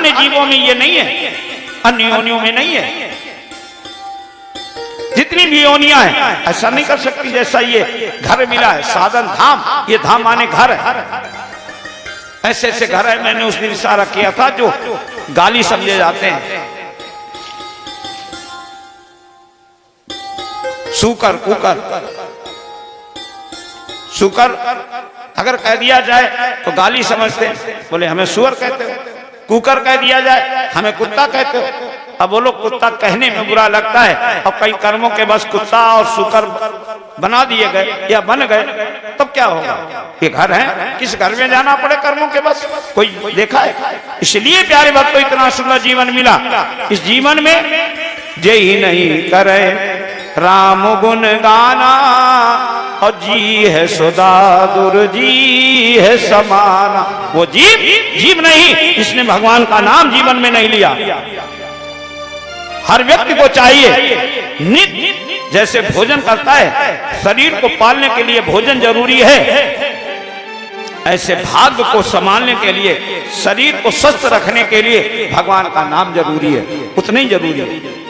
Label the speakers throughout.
Speaker 1: अन्य जीवों में ये नहीं है, अन्य योनियों में नहीं है। जितनी भी योनियां हैं ऐसा नहीं कर सकती जैसा ये घर मिला है, साधन धाम, ये धाम माने घर है। ऐसे ऐसे घर है, मैंने उस दिन इशारा किया था जो गाली समझे जाते हैं। सूकर कुकर, सुकर अगर कह दिया जाए तो गाली समझते हैं, बोले हमें सुअर कहते हो। कुकर कह दिया जाए हमें कुत्ता कहते हो। अब वो लोग कुत्ता कहने में बुरा लगता है और कई कर्मों के बस कुत्ता और सुकर बना दिए गए या बन गए, तब क्या होगा? ये घर है, किस घर में जाना पड़े कर्मों के बस, कोई देखा है? इसलिए प्यारे भक्तों इतना सुंदर जीवन मिला। इस जीवन में जे ही नहीं करे राम गुण गाना, और जी है सुदादुर जी है समाना। वो जीव नहीं, इसने भगवान का नाम जीवन में नहीं लिया। हर व्यक्ति को चाहिए नित्य जैसे भोजन करता है, शरीर को पालने के लिए भोजन जरूरी है, ऐसे भाग्य को संभालने के लिए, शरीर को स्वस्थ रखने के लिए भगवान का नाम जरूरी है। उतना ही जरूरी है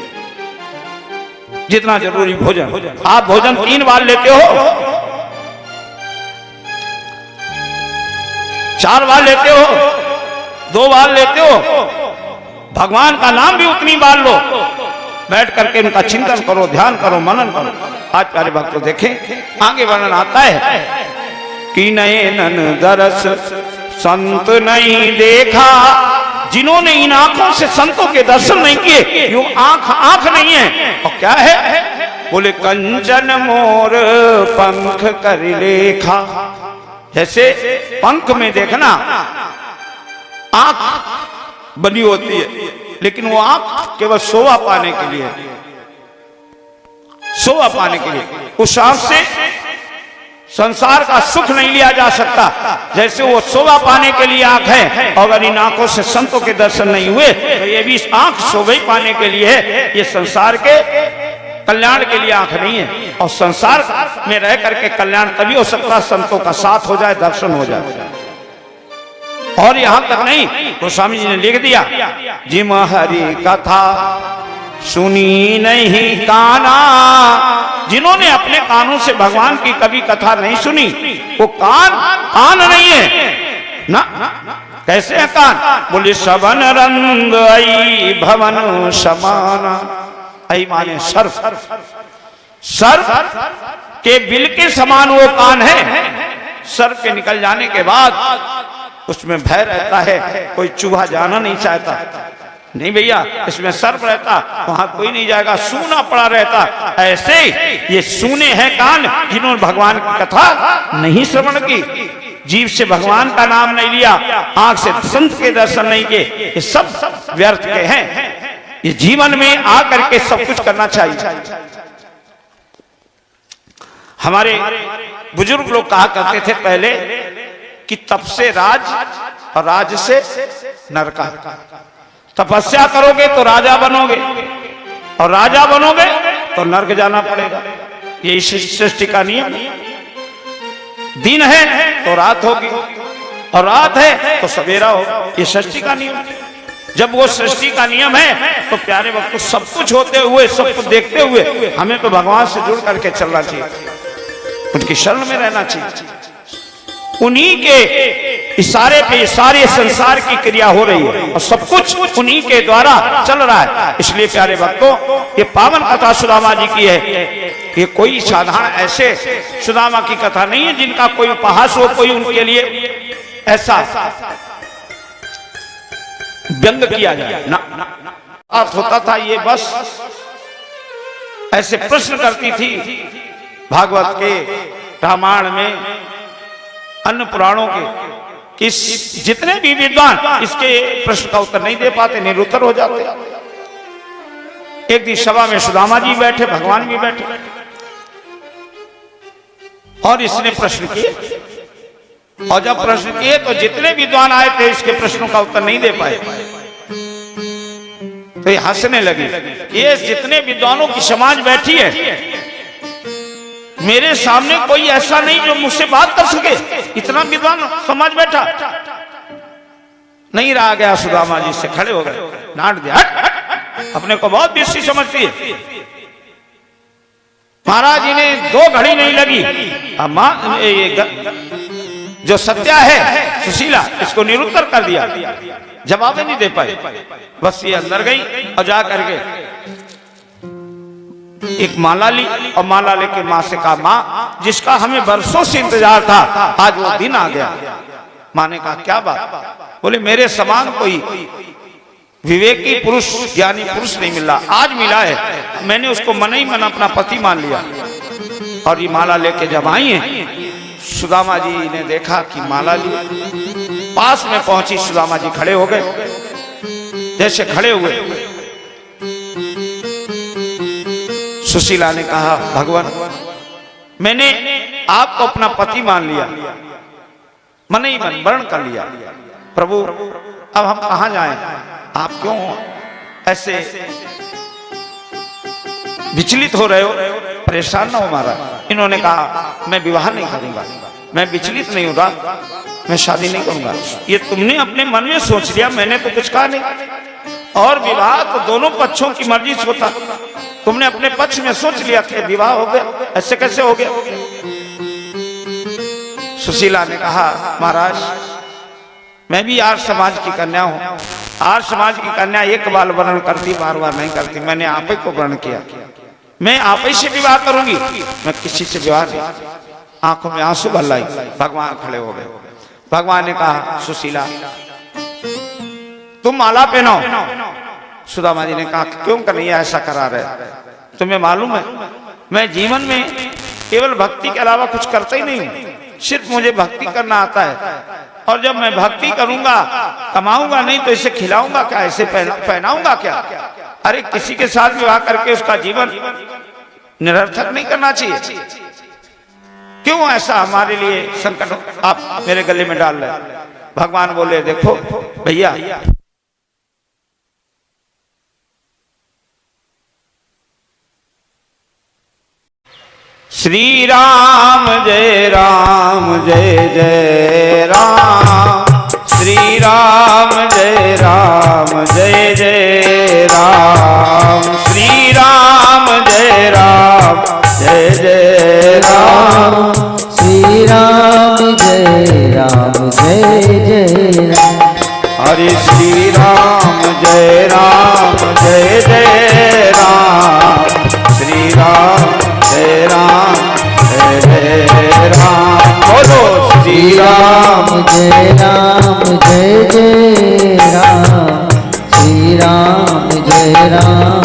Speaker 1: जितना जरूरी भोजन। आप भोजन 3 बार लेते हो, 4 बार लेते हो, 2 बार लेते हो, भगवान का नाम भी उतनी बार लो। बैठ करके उनका चिंतन करो, ध्यान करो, मनन करो। आज प्यारे भक्तों देखें आगे वर्णन आता है कि नयन दरस संत नहीं देखा, जिन्होंने इन आंखों से संतों के दर्शन नहीं किए। यो आंख नहीं है, और क्या है? बोले कंचन मोर पंख कर लेखा। जैसे पंख में देखना आंख बनी होती है, लेकिन वो आंख केवल शोभा पाने के लिए, शोभा पाने के लिए। उस आंख से संसार का सुख नहीं लिया जा सकता। जैसे वो शोभा पाने के लिए आंख है, और अगर इन आंखों से संतों के दर्शन नहीं हुए तो ये भी आंख शोभा पाने के लिए है। ये संसार के कल्याण के लिए आंख नहीं है। और संसार में रह करके कल्याण तभी हो सकता संतों का साथ हो जाए, दर्शन हो जाए। और यहां तक नहीं, गोस्वामी जी ने लिख दिया, जिम हरि कथा सुनी नहीं काना। जिन्होंने अपने कानों से भगवान की कभी कथा नहीं सुनी, वो कान नहीं है ना। कैसे है कान? बोले सबन रंग आई भवन समाना। आई माने सर्फ, सर्फ के बिल के समान वो कान है। सर्फ के निकल जाने के बाद उसमें भय रहता है, कोई चूहा जाना नहीं चाहता। नहीं भैया, इसमें सर्प रहता, वहां कोई नहीं जाएगा, सूना पड़ा रहता। ऐसे ये सूने हैं कान जिन्होंने भगवान की कथा नहीं श्रवण की, जीव से भगवान का नाम नहीं लिया, आंख से संत के दर्शन नहीं किए, ये सब व्यर्थ के हैं। ये जीवन में आकर के सब कुछ करना चाहिए। हमारे बुजुर्ग लोग कहा करते थे पहले कि तप से राज और राज से नरका। तपस्या करोगे तो राजा बनोगे, और राजा बनोगे तो नरक जाना पड़ेगा। ये सृष्टि का नियम। दिन है तो रात होगी, और रात है तो सवेरा होगा। ये सृष्टि का नियम। जब वो सृष्टि का नियम है तो प्यारे वक्त सब कुछ होते हुए, सब कुछ देखते हुए हमें तो भगवान से जुड़ करके चलना चाहिए, उनकी शरण में रहना चाहिए। उन्हीं के इशारे पे सारे संसार की क्रिया हो रही है, और सब कुछ उन्हीं के द्वारा चल रहा है। इसलिए प्यारे भक्तों, ये पावन कथा सुदामा जी की है। ये कोई साधारण ऐसे सुदामा की कथा नहीं है जिनका कोई उपहास हो, कोई उनके लिए ऐसा व्यंग किया जाए ना। अर्थ होता था ये बस ऐसे प्रश्न करती थी भागवत के, रामायण में, अन्य पुराणों के, कि जितने भी विद्वान इसके प्रश्न का उत्तर नहीं दे पाते, निरुत्तर हो जाते। एक दिन सभा में सुदामा जी बैठे, भगवान भी बैठे, और इसने प्रश्न किए। और जब प्रश्न किए तो जितने विद्वान आए थे इसके प्रश्नों का उत्तर नहीं दे पाए, तो ये हंसने लगे। ये जितने विद्वानों की समाज बैठी है, मेरे सामने कोई ऐसा नहीं जो मुझसे बात कर सके। इतना विद्वान समाज बैठा, नहीं रहा गया, सुदामा जी से खड़े हो गए, डांट दिया, हट, हट, अपने को बहुत बेसी समझती है। महाराज जी ने 2 घड़ी नहीं लगी, जो सत्या है सुशीला, इसको निरुत्तर कर दिया, जवाब नहीं दे पाए। बस ये अंदर गई और जा करके एक माला ली और माला लेके माँ से कहा, माँ जिसका हमें बरसों से इंतजार था, आज वो दिन आ गया। माँ ने कहा क्या बात? बोले मेरे समान कोई विवेकी पुरुष, ज्ञानी पुरुष नहीं मिला, आज मिला है। मैंने उसको मन ही मन अपना पति मान लिया। और ये माला लेके जब आई है, सुदामा जी ने देखा कि माला ली, पास में पहुंची, सुदामा जी खड़े हो गए। जैसे खड़े हुए, सुशीला ने कहा, भगवान मैंने आपको अपना पति मान लिया, मन ही मन वर्ण कर लिया। प्रभु अब हम कहां जाएं? आप क्यों ऐसे विचलित हो रहे हो? परेशान ना हो महाराज। इन्होंने कहा मैं विवाह नहीं करूंगा, मैं विचलित नहीं हो रहा, मैं शादी नहीं करूंगा। ये तुमने अपने मन में सोच लिया, मैंने तो कुछ कहा नहीं। और विवाह तो दोनों पक्षों की मर्जी से होता, तुमने अपने पक्ष में सोच लिया कि विवाह हो गया, ऐसे कैसे हो गया? सुशीला ने कहा, महाराज मैं भी आर्य समाज की कन्या हूं। आर्य समाज की कन्या एक बार वर्ण करती, बार बार नहीं करती। मैंने आप ही को वर्ण किया, मैं आप ही से विवाह करूंगी, मैं किसी से विवाह नहीं। आंखों में आंसू भर लाई। भगवान खड़े हो गए। भगवान ने कहा, सुशीला तुम माला पहनाओ। सुदामा जी ने कहा क्यों कन्हैया ऐसा करा रहे? तुम्हें मालूम है मैं जीवन में केवल भक्ति के अलावा कुछ करता ही नहीं, सिर्फ मुझे भक्ति करना आता है। और जब मैं भक्ति करूंगा, कमाऊंगा नहीं तो इसे खिलाऊंगा क्या, इसे पहनाऊंगा क्या? अरे किसी के साथ विवाह करके उसका जीवन निरर्थक नहीं करना चाहिए। क्यों ऐसा हमारे लिए संकट आप मेरे गले में डाल रहे? भगवान बोले, देखो भैया श्री राम जय जय राम, श्री राम जय जय राम, श्री राम जय जय राम,
Speaker 2: श्री राम जय जय राम।
Speaker 1: हरे श्री राम जय जय राम, श्री राम जय जय राम। बोलो श्री राम
Speaker 2: जय जय राम, श्री राम जय जय राम।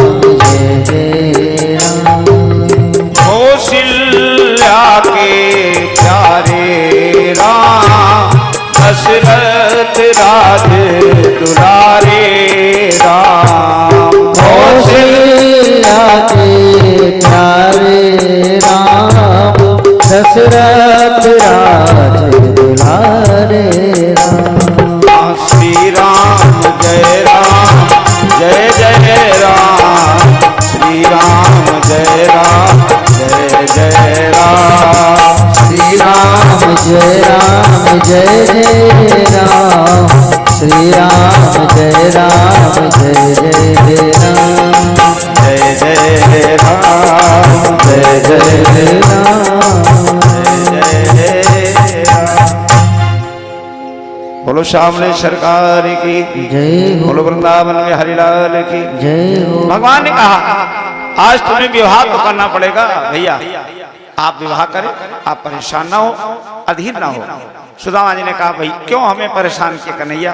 Speaker 1: कौशल्या के प्यारे राम, दशरथ राज दुलारे राम।
Speaker 2: कौशल्या के प्यारे राम, दशरथ राज दुलारे राम।
Speaker 1: श्री राम जय जय राम, श्री राम जय जय राम,
Speaker 2: श्री राम जय जय राम, श्री राम जय जय राम,
Speaker 1: जय जय राम, जय जय राम, जय जय राम। बोलो सामने सरकार की
Speaker 2: जय हो,
Speaker 1: बोलो वृंदावन में हरिलाल की
Speaker 2: जय हो।
Speaker 1: भगवान ने कहा आज तुम्हें विवाह तो करना पड़ेगा भैया, आप विवाह करें, आप परेशान ना हो, अधीर ना हो। सुदामा जी ने कहा भाई क्यों हमें परेशान किया कन्हैया,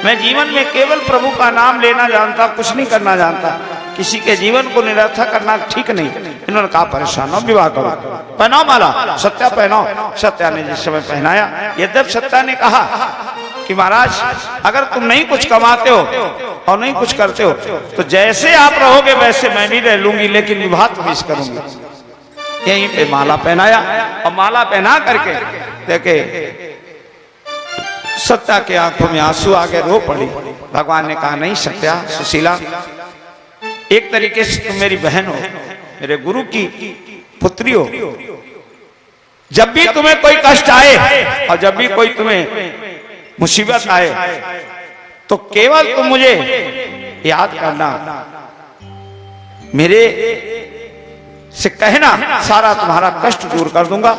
Speaker 1: मैं जीवन में केवल प्रभु का नाम लेना जानता, कुछ नहीं करना जानता, किसी के जीवन को निरर्थक करना ठीक नहीं। इन्होंने कहा परेशान हो, विवाह करो, पहनाओ माला, सत्या पहनाओ। सत्या ने जिस समय पहनाया, यद्यप सत्या ने कहा कि महाराज अगर तुम नहीं कुछ कमाते हो और नहीं कुछ करते हो तो जैसे आप रहोगे वैसे मैं भी रह लूंगी, लेकिन विवाह तो मिस करूंगी। यहीं पे माला पहनाया और माला पहना करके देखे सत्या के आंखों में आंसू आ गए, रो पड़ी। भगवान ने कहा नहीं सत्या, सुशीला, एक तरीके से तुम मेरी बहन हो, मेरे गुरु की पुत्री हो। जब भी तुम्हें कोई कष्ट आए और जब भी कोई तुम्हें मुसीबत आए तो केवल तुम मुझे याद करना, मेरे से कहना, सारा तुम्हारा कष्ट दूर कर दूंगा,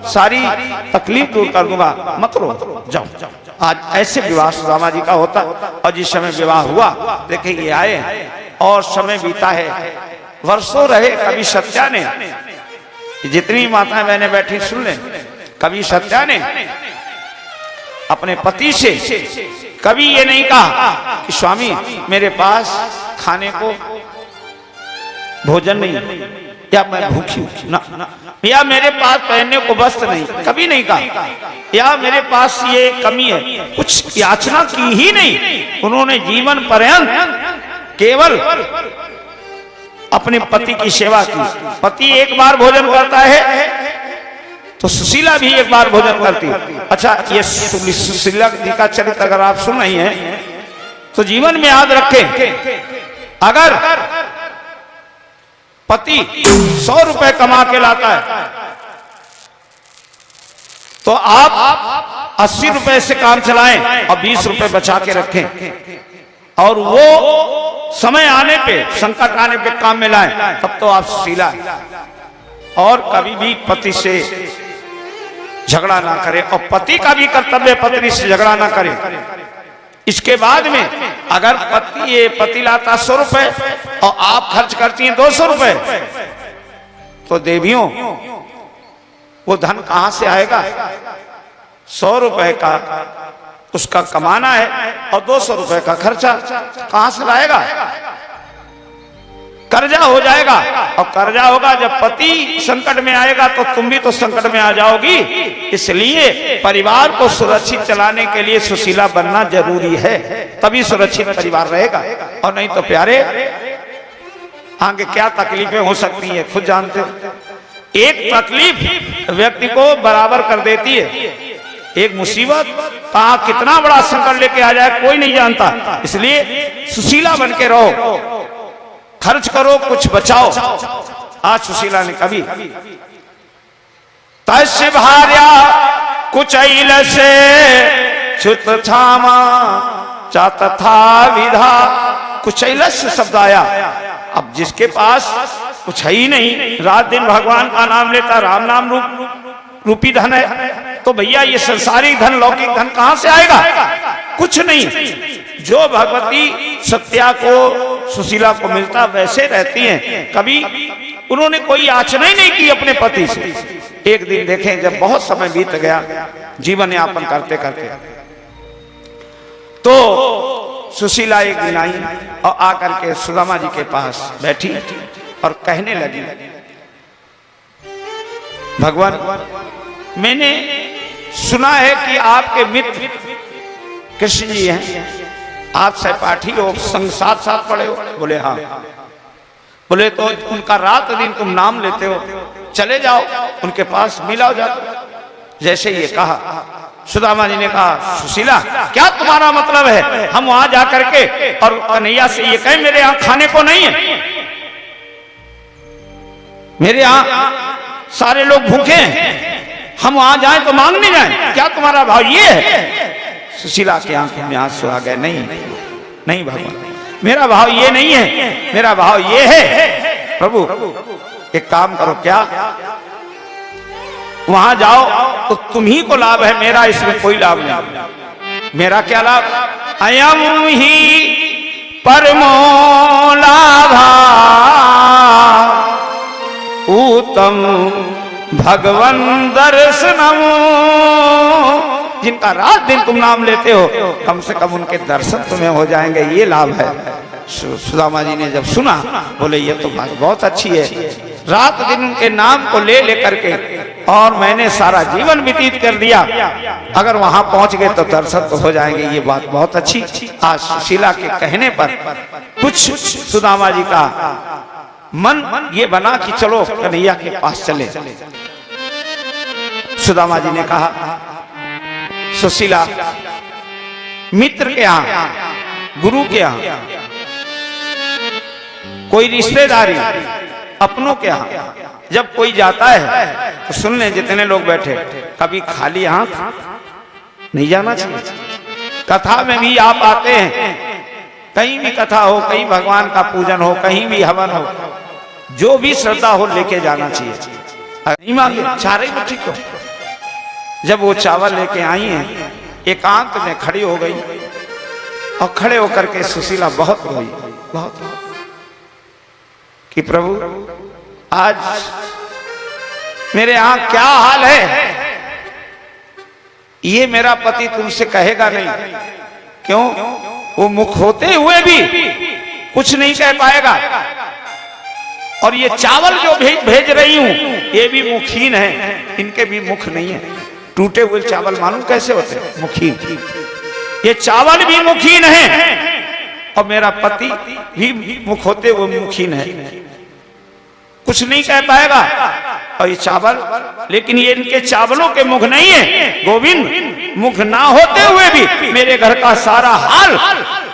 Speaker 1: सारी तकलीफ दूर कर दूंगा, मत रो, जाओ। आज ऐसे विवाह सुदामा जी का होता। और जिस समय विवाह हुआ, देखिए ये आए और समय बीता है, वर्षों रहे। कभी सत्या ने, जितनी माताएं बहनें बैठी सुन लें, कभी सत्या ने अपने पति से कभी ये नहीं कहा कि स्वामी मेरे पास खाने को भोजन नहीं, या मैं भूखी हूं ना, या मेरे पास पहनने को वस्त्र नहीं, कभी नहीं कहा। या मेरे पास ये कमी है, कुछ याचना की ही नहीं। उन्होंने जीवन पर्यंत केवल अपने पति की सेवा की। पति एक बार भोजन करता है तो सुशीला भी एक बार भोजन करती। अच्छा, ये सुशीला जी का चरित्र अगर आप सुन रही हैं तो जीवन में याद रखें, अगर पति 100 रुपए कमा के लाता है तो आप 80 रुपए से काम चलाएं और 20 रुपए बचा के रखें, और वो समय आने पे, संकट आने पे काम में लाएं, तब तो आप सुशीला। और कभी भी पति से झगड़ा ना करें, और पति का भी कर्तव्य पत्नी से झगड़ा ना करें। इसके बाद में अगर पति लाता 100 रुपए और आप खर्च करती हैं 200 रुपए, तो देवियों वो धन कहां से आएगा? 100 रुपए का उसका कमाना है और 200 रुपए का खर्चा कहां से लाएगा? कर्जा हो जाएगा, और कर्जा होगा जब पति संकट में आएगा तो तुम भी तो संकट में आ जाओगी। इसलिए परिवार को सुरक्षित चलाने के लिए सुशीला बनना जरूरी है, तभी सुरक्षित परिवार रहेगा। और नहीं तो प्यारे, आगे क्या तकलीफें हो सकती हैं खुद जानते हो। एक तकलीफ व्यक्ति को बराबर कर देती है, एक मुसीबत कहां कितना बड़ा संकट लेके आ जाए कोई नहीं जानता। इसलिए सुशीला बन के रहो, खर्च करो, कुछ बचाओ। आज सुशीला ने कभी तस्य भार्या कुचैल से छुत छामा चा तथा विधा। कुचैलस शब्द आया। अब जिसके पास कुछ है ही नहीं, रात दिन भगवान का नाम लेता, राम नाम रूपी धन है, तो भैया ये संसारिक धन, लौकिक धन कहां से आएगा? कुछ नहीं। जो भगवती सत्या को, सुशीला को मिलता वैसे रहती हैं। कभी उन्होंने कोई याचना ही नहीं की अपने पति से। एक दिन देखें, जब बहुत समय बीत गया जीवन यापन करते करते, तो सुशीला एक दिन आई और आकर के सुदामा जी के पास बैठी और कहने लगी, भगवान मैंने सुना है कि आपके मित्र कृष्ण जी हैं, आप सहपाठी हो, संग साथ साथ पढ़े हो। बोले हाँ। बोले तो उनका रात दिन तुम नाम लेते हो, चले जाओ उनके पास मिलाओ जाओ। जैसे ये कहा, सुदामा जी ने कहा, सुशीला क्या तुम्हारा मतलब है हम वहां जाकर के और कन्हैया से ये कहें मेरे यहाँ खाने को नहीं है, मेरे यहाँ सारे लोग भूखे हैं, हम वहां जाएं तो मांगने जाएं? क्या तुम्हारा भाव ये है? सुशीला की आंखों में आंसू आ गए। नहीं भगवान, मेरा भाव ये नहीं है, मेरा भाव ये है प्रभु, एक काम करो, क्या वहां जाओ तो तुम ही को लाभ है, मेरा इसमें कोई लाभ नहीं। मेरा क्या लाभ? अयम ही परमो लाभा उत्तम भगवन दर्शनम। जिनका रात दिन तुम नाम लेते हो, कम से कम उनके दर्शन तुम्हें हो जाएंगे, ये लाभ है। सुदामा जी ने जब सुना, बोले ये तो बात बहुत अच्छी है, रात दिन उनके नाम को ले लेकर के और मैंने सारा जीवन व्यतीत कर दिया, अगर वहां पहुंच गए तो दर्शन तो हो जाएंगे, ये बात बहुत अच्छी। आज सुशीला के कहने पर कुछ सुदामा जी का मन ये बना कि चलो कन्हैया के पास चले। सुदामा जी ने कहा, सुशीला मित्र के यहाँ, गुरु के यहाँ, कोई रिश्तेदारी, अपनों के यहाँ जब कोई जाता है तो सुन ले जितने लोग बैठे, कभी खाली हाथ नहीं जाना चाहिए। कथा में भी आप आते हैं, कहीं भी कथा हो, कहीं भगवान का पूजन हो, कहीं भी हवन हो, जो भी श्रद्धा हो लेके जाना चाहिए। नहीं मांगे चारे मुट्ठी को। जब वो चावल लेके आई हैं, एकांत में खड़ी हो गई और खड़े होकर के सुशीला बहुत रोई, बहुत कि प्रभु आज मेरे यहां क्या हाल है, ये मेरा पति तुमसे कहेगा नहीं। क्यों? वो मुख होते हुए भी कुछ नहीं कह पाएगा। और ये चावल जो भेज रही हूं, ये भी मुखहीन है, इनके भी मुख नहीं है। टूटे हुए चावल मालूम कैसे होते हैं? मुखहीन। ये चावल भी मुखहीन है और मेरा पति भी मुख होते हुए मुखहीन है, कुछ नहीं कह पाएगा। और ये चावल, लेकिन ये इनके चावलों के मुख नहीं है गोविंद। मुख ना होते हुए भी मेरे घर का सारा हाल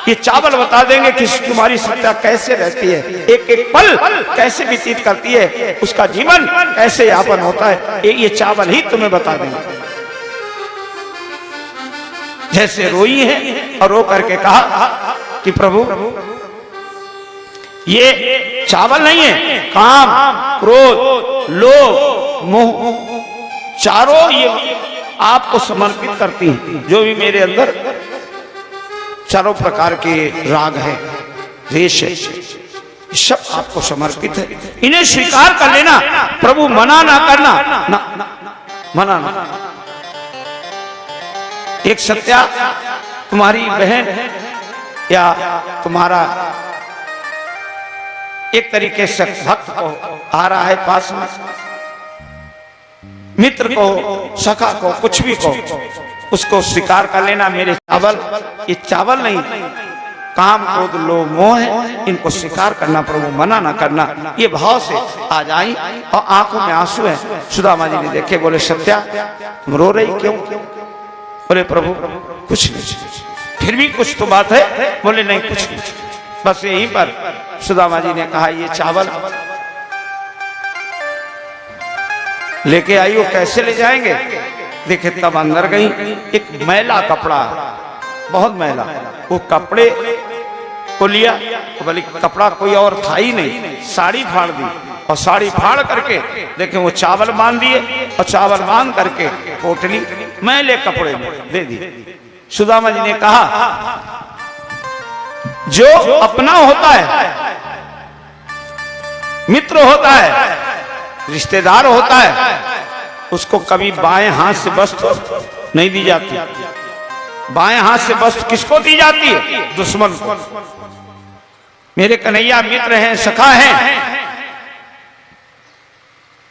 Speaker 1: ये चावल बता देंगे कि तुम्हारी सत्या कैसे रहती है, एक एक पल कैसे व्यतीत करती है, उसका जीवन कैसे यापन होता है, ये चावल ही तुम्हें बता देंगे। जैसे रोई है और रो करके कहा कि प्रभु ये चावल नहीं है, काम, क्रोध, लोभ, मोह, चारों ये आपको समर्पित करती हैं। जो भी मेरे अंदर चारों प्रकार के राग है, द्वेष है, सब आपको समर्पित है। इन्हें स्वीकार कर लेना प्रभु, मना ना करना, ना मना ना। एक सत्या तुम्हारी बहन या तुम्हारा एक तरीके से भक्त को आ रहा है पास में, मित्र को, सखा को, कुछ भी को, उसको स्वीकार कर लेना। मेरे चावल, ये चावल नहीं, काम, क्रोध, लोभ, मोह है, इनको स्वीकार करना प्रभु, मना ना करना। ये भाव से आ जाई और आंखों में आंसू है। सुदामा जी ने देखे, बोले सत्या तुम रो रही क्यों? बोले प्रभु कुछ नहीं। फिर भी कुछ तो बात है? बोले नहीं कुछ नहीं। बस यहीं पर सुदामा जी ने कहा ये चावल लेके आई हो, कैसे ले जाएंगे? देखे तब अंदर गई, एक मैला कपड़ा, बहुत मैला, वो कपड़े को लिया, तो बोले कपड़ा कोई और था ही नहीं, साड़ी फाड़ दी और साड़ी फाड़ करके देखे वो चावल बांध दिए और चावल बांध करके पोटली मैले कपड़े में दे दी। सुदामा जी ने कहा जो अपना होता है, मित्र होता है, रिश्तेदार होता है, उसको कभी बाएं हाथ से वस्तु नहीं दी जाती। बाएं हाथ से वस्तु किसको दी जाती है? दुश्मन को। मेरे कन्हैया मित्र हैं, सखा हैं,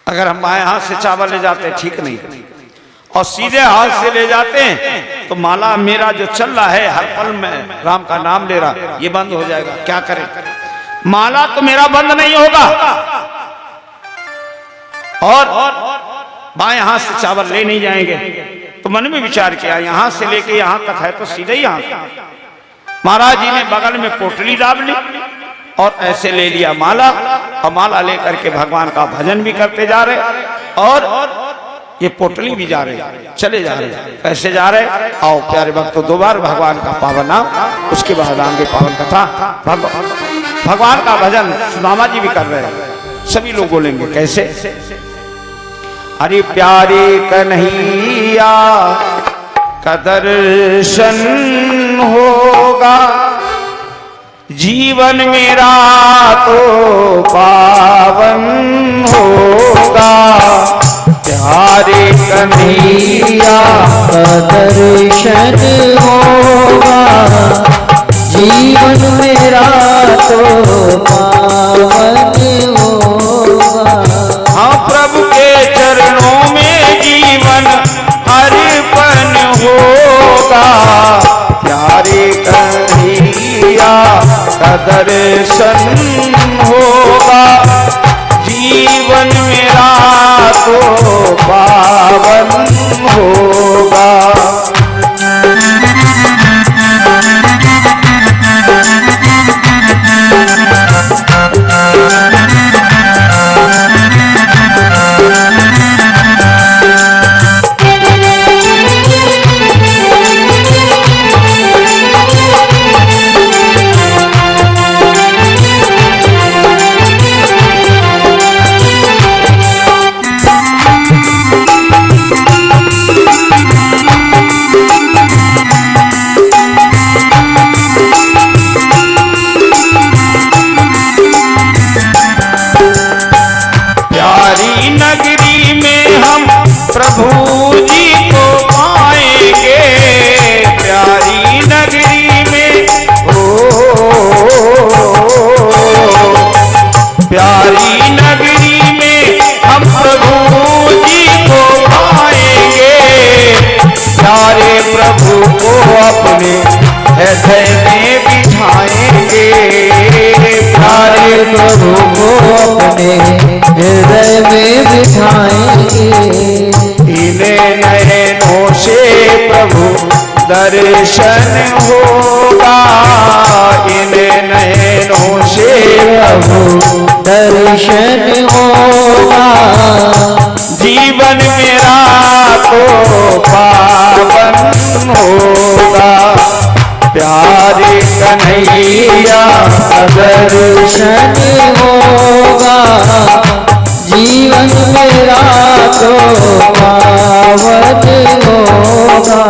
Speaker 1: अगर हम बाएं हाथ से चावल ले जाते हैं ठीक नहीं, और सीधे हाथ से ले जाते हैं तो माला मेरा जो चल रहा है, हर पल में राम का नाम ले रहा, ये बंद हो जाएगा। क्या करें? माला तो मेरा बंद नहीं होगा और बाएं हाथ से चावल ले नहीं जाएंगे। तो मन में विचार किया, यहां से लेके यहां तक है तो सीधे ही हाथ। महाराज जी ने बगल में पोटली डाल ली और ऐसे ले लिया माला, और माला लेकर के भगवान का भजन भी करते जा रहे और ये पोटली भी जा रहे, चले जा रहे। कैसे जा रहे? आओ प्यारे भक्त, तो 2 बार भगवान का पावन नाम, उसके बाद आगे पावन कथा, भगवान का भजन सुदामा जी भी कर रहे हैं। सभी लोग बोलेंगे कैसे? अरे प्यारे कन्हैया का दर्शन होगा, जीवन मेरा तो पावन होगा। प्यारे कन्हैया
Speaker 2: का दर्शन होगा, जीवन मेरा तो पावन होगा।
Speaker 1: हाँ प्रभु के चरणों में जीवन अर्पण होगा। प्यारे कन्हैया का दर्शन होगा, जीवन मेरा तो पावन होगा।
Speaker 2: प्रभु को अपने हृदय में बिठाएंगे।
Speaker 1: इन्हें नयनों से प्रभु दर्शन होगा, इन्हें नयनों से
Speaker 2: प्रभु दर्शन होगा।
Speaker 1: जीवन मेरा तो पावन होगा, प्यारे कन्हैया
Speaker 2: दर्शन होगा। जीवन मेरा तो पावन होगा।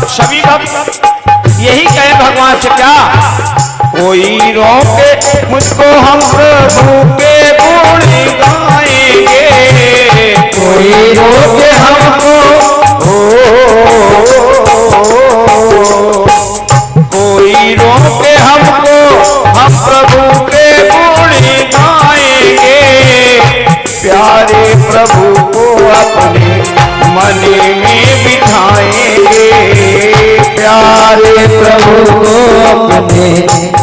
Speaker 1: सभी भक्त यही कहे भगवान से, क्या कोई रोके मुझको, हम प्रभु के गुण गाएंगे। कोई रोके हमको, कोई रोके हमको, हम प्रभु के गुण गाएंगे। प्यारे प्रभु को अपने मन में बिठाएंगे,
Speaker 2: प्यारे प्रभु को अपने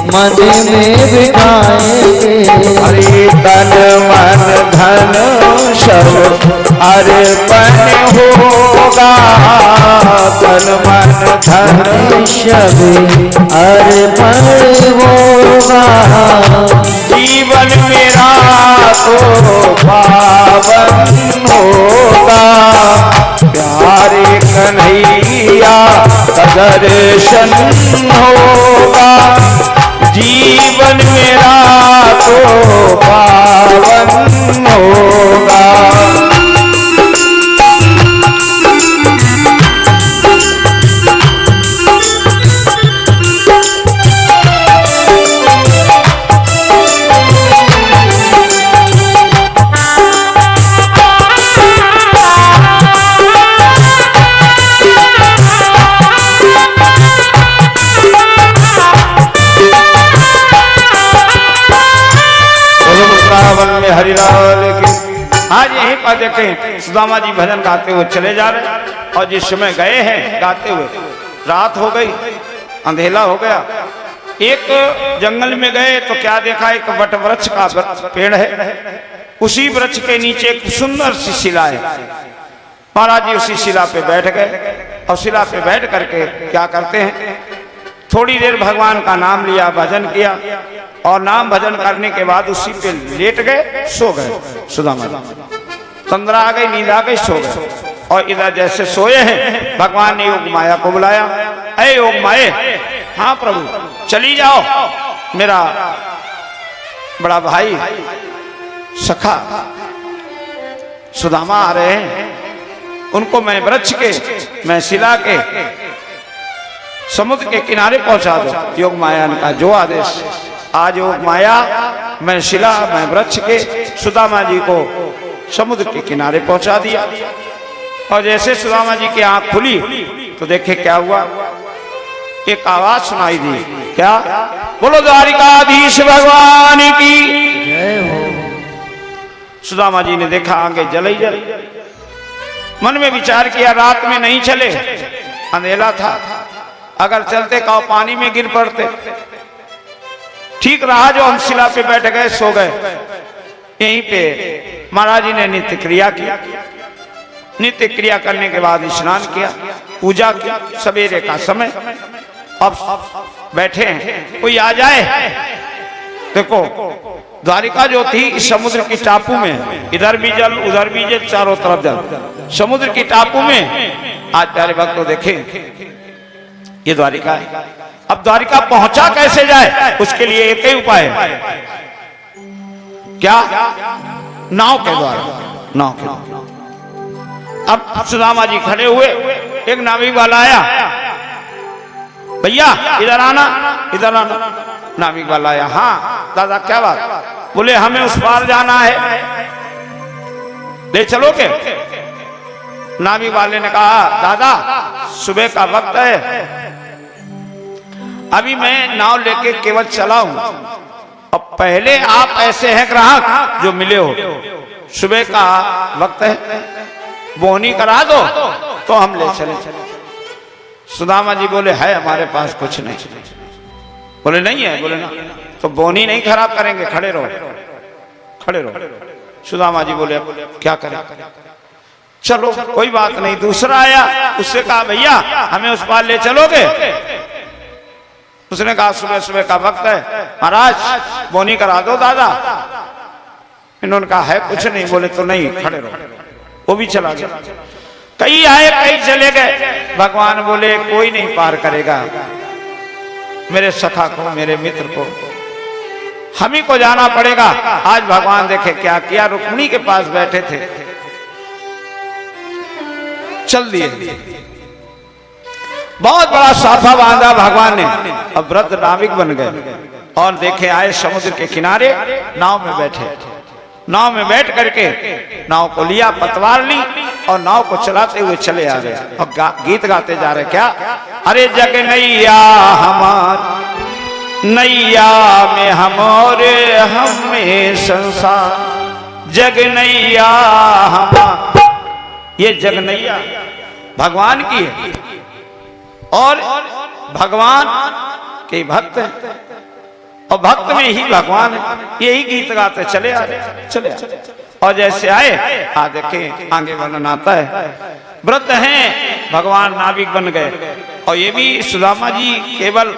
Speaker 2: मन में बिठाएंगे।
Speaker 1: हरे तन मन धन सब अर्पण होगा, तन मन धन
Speaker 2: सब अर्पण होगा।
Speaker 1: जीवन मेरा तो पावन होगा, प्यारे कन्हैया दर्शन होगा। जीवन मेरा तो पावन होगा। में हरिलाल की। आज यहीं पर देखें सुदामा जी भजन गाते हुए चले जा रहे हैं, और जिस समय गए हैं गाते हुए रात हो गई, अंधेला हो गया। एक जंगल में गए तो क्या देखा, एक वट वृक्ष का पेड़ है, उसी वृक्ष के नीचे एक सुंदर सी शिला है। महाराज जी उसी शिला पे बैठ गए, और शिला पे बैठ करके क्या करते हैं, थोड़ी देर भगवान का नाम लिया, भजन किया, और नाम भजन करने के बाद उसी पे लेट गए, सो गए। सुदामा तंद्रा आ गई, नींद आ गई, सो गए। और इधर जैसे सोए हैं, भगवान ने योग माया को बुलाया, अरे योग माये, हाँ प्रभु चली जाओ, मेरा बड़ा भाई सखा सुदामा आ रहे हैं, उनको मैं वृक्ष के, मैं शिला के, समुद्र के किनारे पहुंचा दो। योग माया ने कहा जो आदेश। आज योग माया, मैं शिला, मैं वृक्ष के, सुदामा जी को समुद्र के किनारे पहुंचा दिया। और जैसे सुदामा जी की आंख खुली तो देखे क्या हुआ, एक आवाज सुनाई दी, क्या, बोलो द्वारिकाधीश भगवान की
Speaker 2: जय हो।
Speaker 1: सुदामा जी ने देखा आगे जल ही जल। मन में विचार किया, रात में नहीं चले, अंधेला था, अगर चलते का पानी में गिर पड़ते। ठीक रहा जो हम शिला पे बैठ गए, सो गए। यहीं पे महाराज जी ने नित्य क्रिया की। नित्य क्रिया करने के बाद स्नान किया, पूजा की, सवेरे का समय। अब बैठे हैं, कोई आ जाए। देखो द्वारिका जो थी इस समुद्र की टापू में, इधर भी जल उधर भी जल, चारों तरफ जल, समुद्र की टापू में। आज प्यारे भक्त तो देखें, ये द्वारिका है। अब द्वारिका पहुंचा कैसे जाए, उसके लिए एक ही उपाय है, क्या, नाव के द्वारा, नाव के द्वारा। अब सुदामा जी खड़े हुए, एक नाविक वाला आया, भैया इधर आना, इधर आना। नाविक वाला आया, हाँ दादा क्या बात, बोले हमें उस पार जाना है, ले चलोगे? नाविक वाले ने कहा दादा सुबह का वक्त है, अभी मैं नाव लेके केवल चला हूं, और पहले आप ऐसे हैं ग्राहक जो मिले हो, सुबह का वक्त है, बोनी करा दो तो हम ले चले। सुदामा जी बोले है हमारे पास कुछ नहीं। बोले नहीं है? बोले ना, तो बोनी नहीं खराब करेंगे, खड़े रहो खड़े रहो। सुदामा जी बोले क्या करें? चलो कोई बात नहीं। दूसरा आया, उससे कहा भैया हमें उस पार ले चलोगे? उसने कहा सुबह सुबह का वक्त है महाराज, बोनी करा दो दादा। इन्होंने कहा है कुछ नहीं। बोले तो नहीं, खड़े रहो। वो भी चला गया। कई आए कई चले गए। भगवान बोले कोई नहीं पार करेगा, मेरे सखा को मेरे मित्र को हम ही को जाना पड़ेगा। आज भगवान देखे क्या किया, रुक्मिणी के पास बैठे थे, चल दिए। बहुत बड़ा साफा बांधा भगवान ने, अब व्रत नाविक बन गए और देखे आए समुद्र के किनारे नाव में बैठे। नाव में बैठ करके नाव को लिया, पतवार ली और नाव को चलाते हुए चले आ गए और गीत गाते जा रहे। क्या? अरे जग नैया हमार नैया में हम और हमें संसार, जग नैया हमार। ये जग नैया भगवान की है और भगवान के भक्त हैं और भक्त में ही भगवान है। यही गीत गाते चले आ रहे चले आ। और जैसे आए आ देखे आगे वर्णन आता है, व्रत हैं भगवान नाविक बन गए। और ये भी सुदामा जी केवल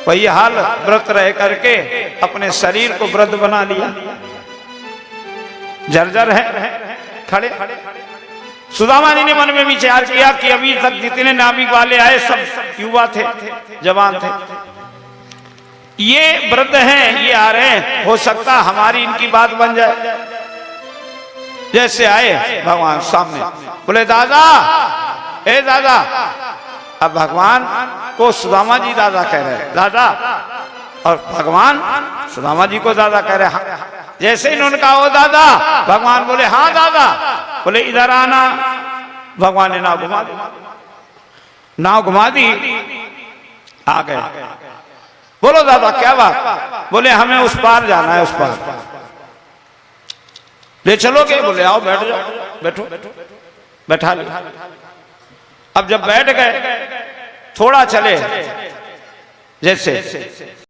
Speaker 1: वही हाल व्रत रह करके अपने शरीर को व्रत बना लिया, जर्जर है खड़े। सुदामा जी ने मन में विचार किया कि अभी तक जितने नाविक वाले आए सब युवा थे, जवान थे, ये वृद्ध हैं, ये आ रहे हैं, हो सकता हमारी इनकी बात बन जाए। जैसे आए भगवान सामने, बोले दादा ए दादा। अब भगवान को सुदामा जी दादा कह रहे हैं, दादा, और भगवान सुदामा जी को दादा कह रहे हैं। जैसे इन्होंने कहा ओ दादा, भगवान बोले हाँ दादा। बोले इधर आना। भगवान ने नाव घुमा दी, नाव घुमा दी, आ गए। बोलो दादा क्या बात? बोले हमें उस पार जाना है, उस पार ले चलोगे? बोले आओ बैठ जाओ, बैठो बैठा लो। अब जब बैठ गए थोड़ा चले, जैसे